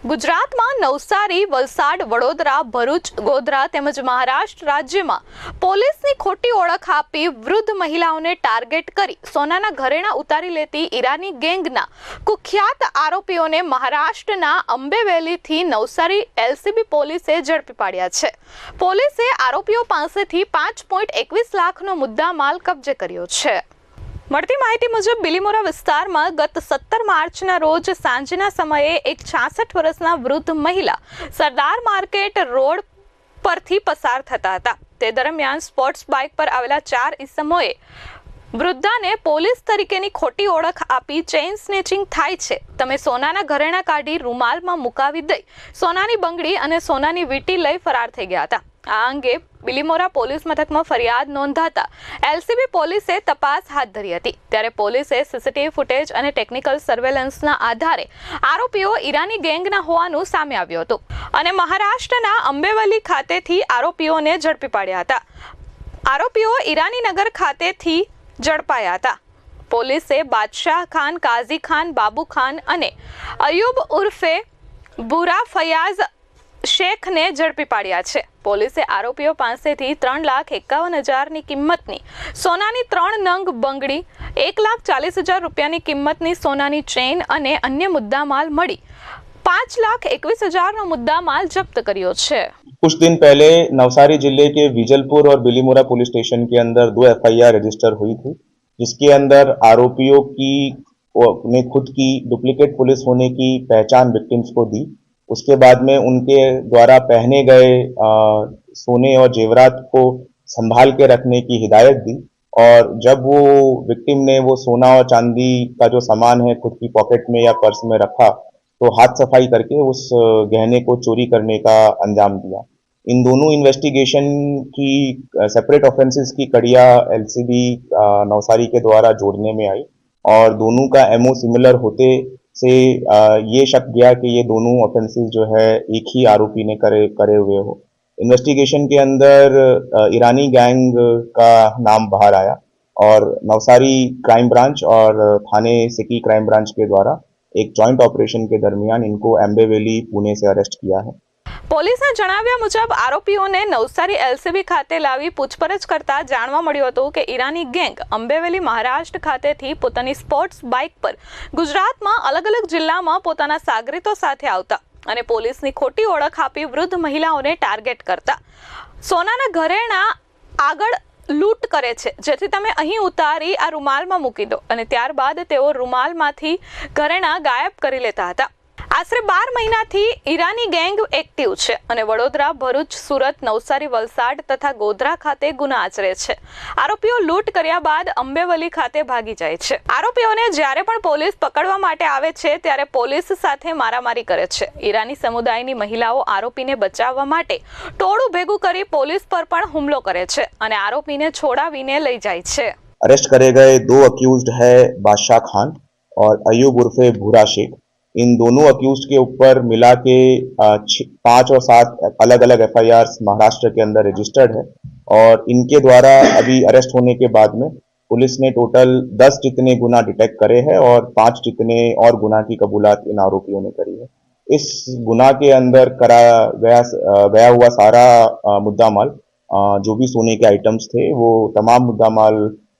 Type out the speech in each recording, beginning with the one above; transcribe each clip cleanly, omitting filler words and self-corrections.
ગુજરાતમાં નવસારી, વલસાડ, વડોદરા, ભરૂચ, ગોધરા તેમજ મહારાષ્ટ્ર રાજ્યમાં પોલીસની ખોટી ઓળખ આપી વૃદ્ધ મહિલાઓને ટાર્ગેટ કરી સોનાના ઘરેણાં ઉતારી લેતી ઈરાની ગેંગના કુખ્યાત આરોપીઓને મહારાષ્ટ્રના અંબેવેલીથી નવસારી એલસીબી પોલીસે ઝડપી પાડ્યા છે. પોલીસે આરોપીઓ પાસેથી 5.21 લાખનો મુદ્દામાલ કબજે કર્યો છે. મળતી માહિતી મુજબ બિલીમોરા વિસ્તારમાં ગત 17 માર્ચના રોજ સાંજના સમયે એક 66 વર્ષના વૃદ્ધ મહિલા સરદાર માર્કેટ રોડ પરથી પસાર થતા હતા. તે દરમિયાન સ્પોર્ટ્સ બાઇક પર આવેલા 4 ઈસમોએ વૃદ્ધાને પોલીસ તરીકેની ખોટી ઓળખ આપી ચેઇન સ્નેચિંગ થાય છે, તમે સોનાના ઘરેણાં કાઢી રૂમાલમાં મુકાવી દઈ સોનાની બંગડી અને સોનાની વીંટી લઈ ફરાર થઈ ગયા હતા. આ અંગે બિલીમોરા પોલીસ મથકમાં ફરિયાદ નોંધાતા એલસીબી પોલીસે તપાસ હાથ ધરી હતી. ત્યારે પોલીસે સીસીટીવી ફૂટેજ અને ટેકનિકલ સર્વેલન્સના આધારે આરોપીઓ ઈરાની ગેંગના હોવાનું સામે આવ્યું હતું અને મહારાષ્ટ્રના અંબેવલી ખાતેથી આરોપીઓને ઝડપી પાડ્યા હતા. આરોપીઓ ઈરાની નગર ખાતેથી ઝડપાયા હતા. પોલીસે બાદશાહ ખાન, કાઝી ખાન, બાબુ ખાન અને અયુબ ઉર્ફે બુરા ફયાઝ શેખને ઝડપી પાડ્યા છે. પોલીસે આરોપીઓ પાસેથી 3,51,000ની કિંમતની સોનાની 3 નંગ બંગડી, 1,40,000 રૂપિયાની કિંમતની સોનાની ચેઇન અને અન્ય મુદ્દામાલ મળી 5,21,000નો मुद्दामाल जब्त કર્યો છે. कुछ दिन पहले नवसारी जिले के विजलपुर और बिलीमोरा पुलिस स्टेशन के अंदर 2 एफआईआर रजिस्टर हुई थी, जिसके अंदर आरोपियों की ने खुद की डुप्लीकेट पुलिस होने की पहचान विक्टिम्स को दी. उसके बाद में उनके द्वारा पहने गए सोने और जेवरात को संभाल के रखने की हिदायत दी और जब वो विक्टिम ने वो सोना और चांदी का जो सामान है खुद की पॉकेट में या पर्स में रखा तो हाथ सफाई करके उस गहने को चोरी करने का अंजाम दिया. इन दोनों इन्वेस्टिगेशन की सेपरेट ऑफेंसेस की कड़ियां एलसीबी नवसारी के द्वारा जोड़ने में आई और दोनों का एमओ सिमिलर होते से ये शक गया कि ये दोनों ऑफेंसेस जो है एक ही आरोपी ने करे हुए हो. इन्वेस्टिगेशन के अंदर ईरानी गैंग का नाम बाहर आया और नवसारी क्राइम ब्रांच और थाने सिटी क्राइम ब्रांच के द्वारा एक जॉइंट ऑपरेशन के दरमियान इनको एम्बेवेली पुणे से अरेस्ट किया है. પોલીસના જણાવ્યા મુજબ આરોપીઓને નવસારી એલસીબી ખાતે લાવી પૂછપરછ કરતા જાણવા મળ્યું હતું કે ઈરાની ગેંગ અંબેવેલી મહારાષ્ટ્ર ખાતેથી પોતાની સ્પોર્ટ્સ બાઇક પર ગુજરાતમાં અલગ અલગ જિલ્લામાં પોતાના સાગરીતો સાથે આવતા અને પોલીસની ખોટી ઓળખ આપી વૃદ્ધ મહિલાઓને ટાર્ગેટ કરતા સોનાના ઘરેણાં આગળ લૂંટ કરે છે, જેથી તમે અહીં ઉતારી આ રૂમાલમાં મૂકી દો અને ત્યારબાદ તેઓ રૂમાલમાંથી ઘરેણાં ગાયબ કરી લેતા હતા. આશરે 12 મહિનાથી ઈરાની ગેંગ એક્ટિવ છે અને વડોદરા, ભરૂચ, સુરત, નવસારી, વલસાડ તથા ગોધરા ખાતે ગુના આચરે છે. આરોપીઓ લૂંટ કર્યા બાદ અંબેવલી ખાતે ભાગી જાય છે. આરોપીઓને જ્યારે પણ પોલીસ પકડવા માટે આવે છે ત્યારે પોલીસ સાથે મારામારી કરે છે. ઈરાની સમુદાયની મહિલાઓ આરોપીને બચાવવા માટે ટોળું ભેગું કરી પોલીસ પર પણ હુમલો કરે છે અને આરોપીને છોડાવીને લઈ જાય છે. अरेस्ट करे गए 2 अक्यूज्ड है बादशाह खान और अयूब उर्फे भूरा शेख. इन दोनों अक्यूज्ड के ऊपर मिला के 5 और 7 अलग अलग एफआईआर महाराष्ट्र के अंदर रजिस्टर्ड है और इनके द्वारा अभी अरेस्ट होने के बाद में पुलिस ने टोटल 10 जितने गुना डिटेक्ट करे हैं और 5 जितने और गुना की कबूलात इन आरोपियों ने करी है. इस गुना के अंदर कराया गया हुआ सारा मुद्दामाल जो भी सोने के आइटम्स थे वो तमाम मुद्दामाल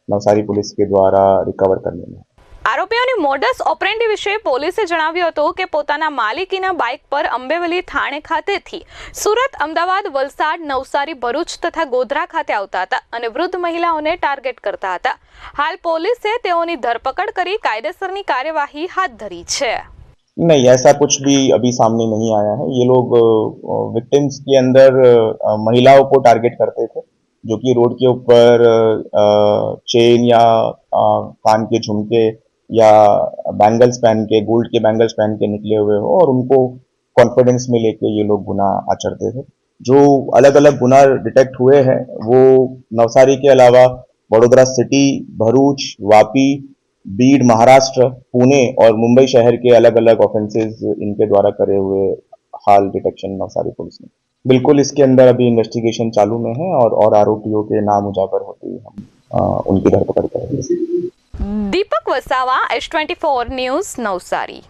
नवसारी पुलिस के द्वारा रिकवर करने में. આરોપીઓની મોડસ ઓપરેન્ડી વિશે પોલીસે જણાવ્યું હતું કે પોતાના માલિકીના બાઇક પર અંબેવલી થાણે ખાતેથી સુરત, અમદાવાદ, વલસાડ, નવસારી, ભરૂચ તથા ગોધરા ખાતે આવતા હતા અને વૃદ્ધ મહિલાઓને ટાર્ગેટ કરતા હતા. હાલ પોલીસે તેઓની ધરપકડ કરી કાયદેસરની કાર્યવાહી હાથ ધરી છે. नहीं, ऐसा कुछ भी अभी सामने नहीं आया है. ये लोग विक्टिम्स के अंदर महिलाओं को टारगेट करते थे जो कि रोड के ऊपर चेन या कान के झुमके या बैंगल्स पहन के, गोल्ड के बैंगल्स पहन के निकले हुए हो और उनको कॉन्फिडेंस में लेके ये लोग गुना आचरते थे. जो अलग अलग गुना डिटेक्ट हुए हैं वो नवसारी के अलावा वडोदरा सिटी, भरूच, वापी, बीड, महाराष्ट्र, पुणे और मुंबई शहर के अलग अलग ऑफेंसेस इनके द्वारा करे हुए हाल डिटेक्शन नवसारी पुलिस ने. बिल्कुल इसके अंदर अभी इन्वेस्टिगेशन चालू में है और आरोपियों के नाम उजागर होते ही हम उनकी धरपकड़ करेंगे. દીપક વસાવા, S24 ન્યૂઝ, નવસારી.